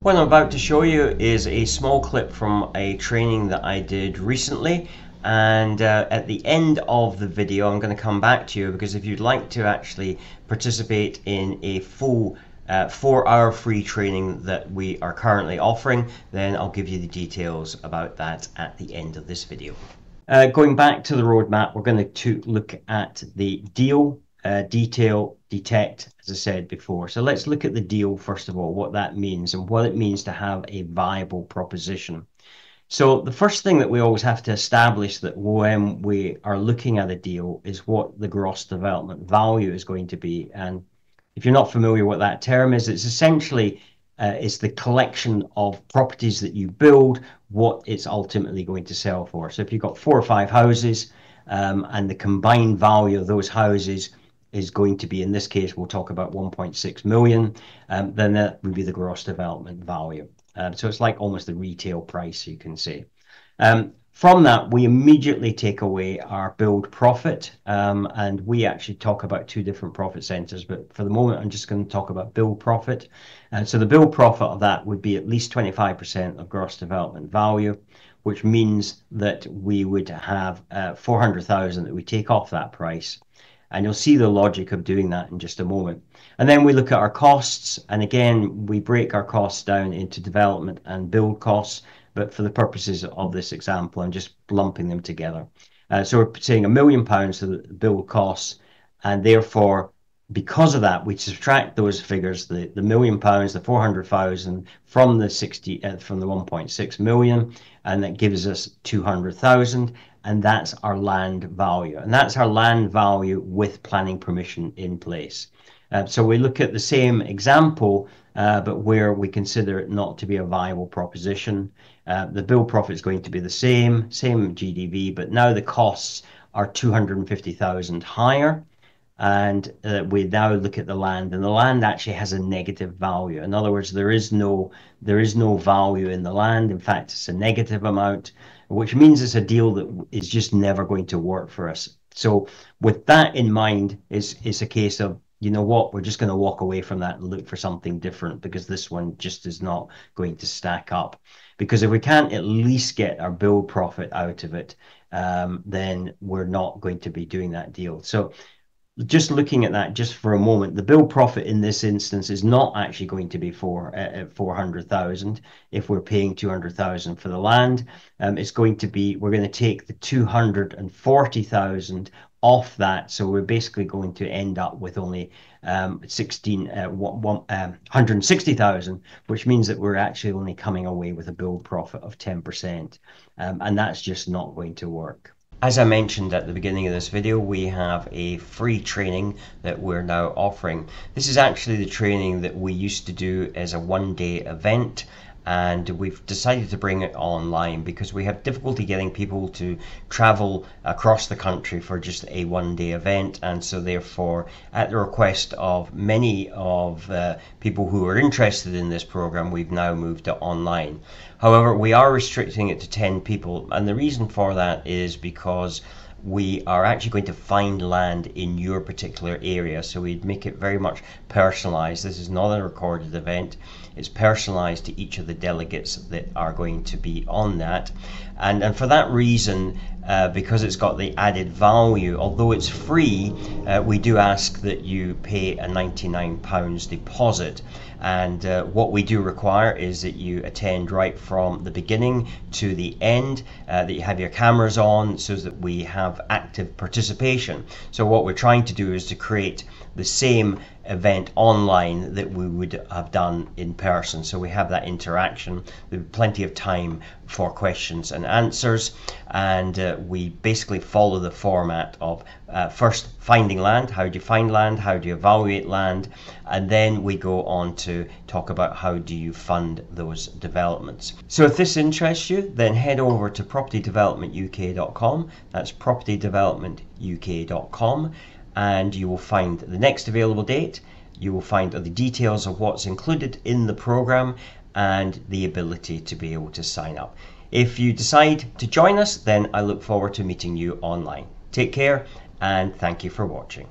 What I'm about to show you is a small clip from a training that I did recently, and at the end of the video I'm going to come back to you, because if you'd like to actually participate in a full 4-hour free training that we are currently offering, then I'll give you the details about that at the end of this video. Going back to the roadmap, we're going to look at the deal, detail, detect, as I said before. So let's look at the deal first of all, what that means and what it means to have a viable proposition. So the first thing that we always have to establish that when we are looking at a deal is what the gross development value is going to be. And if you're not familiar with that term is, it's essentially it's the collection of properties that you build, what it's ultimately going to sell for. So if you've got 4 or 5 houses and the combined value of those houses is going to be, in this case, we'll talk about 1.6 million, then that would be the gross development value. So it's like almost the retail price, you can say. From that, we immediately take away our build profit, and we actually talk about 2 different profit centers, but for the moment, I'm just going to talk about build profit. So the build profit of that would be at least 25% of gross development value, which means that we would have 400,000 that we take off that price. And you'll see the logic of doing that in just a moment. And then we look at our costs, and again, we break our costs down into development and build costs, but for the purposes of this example, I'm just lumping them together. So we're saying £1 million for the build costs, and therefore, because of that, we subtract those figures, the £1 million, the 400,000 from the 1.6 million, and that gives us 200,000, and that's our land value. And that's our land value with planning permission in place. So we look at the same example, but where we consider it not to be a viable proposition. The build profit is going to be the same GDV, but now the costs are 250,000 higher. And we now look at the land, and the land actually has a negative value. In other words, there is no value in the land. In fact, it's a negative amount, which means it's a deal that is just never going to work for us. So with that in mind, it's a case of, you know what, we're just going to walk away from that and look for something different, because this one just is not going to stack up. Because if we can't at least get our build profit out of it, then we're not going to be doing that deal. So just looking at that just for a moment, the build profit in this instance is not actually going to be 400,000 if we're paying 200,000 for the land. It's going to be, we're going to take the 240,000 off that, so we're basically going to end up with only 160,000, which means that we're actually only coming away with a build profit of 10%, and that's just not going to work. As I mentioned at the beginning of this video, we have a free training that we're now offering. This is actually the training that we used to do as a one-day event, and we've decided to bring it online because we have difficulty getting people to travel across the country for just a one-day event, and so therefore, at the request of many of people who are interested in this program, we've now moved it online. However, we are restricting it to 10 people, and the reason for that is because we are actually going to find land in your particular area, so we'd make it very much personalized. This is not a recorded event. It's personalized to each of the delegates that are going to be on that, and for that reason, because it's got the added value, although it's free, we do ask that you pay a £99 deposit. And what we do require is that you attend right from the beginning to the end, that you have your cameras on so that we have active participation. So what we're trying to do is to create the same event online that we would have done in person. So we have that interaction, there's plenty of time for questions and answers, and we basically follow the format of first finding land. How do you find land? How do you evaluate land? And then we go on to talk about how do you fund those developments. So if this interests you, then head over to propertydevelopmentuk.com. That's propertydevelopmentuk.com, and you will find the next available date. You will find the details of what's included in the program and the ability to be able to sign up. If you decide to join us, then I look forward to meeting you online. Take care, and thank you for watching.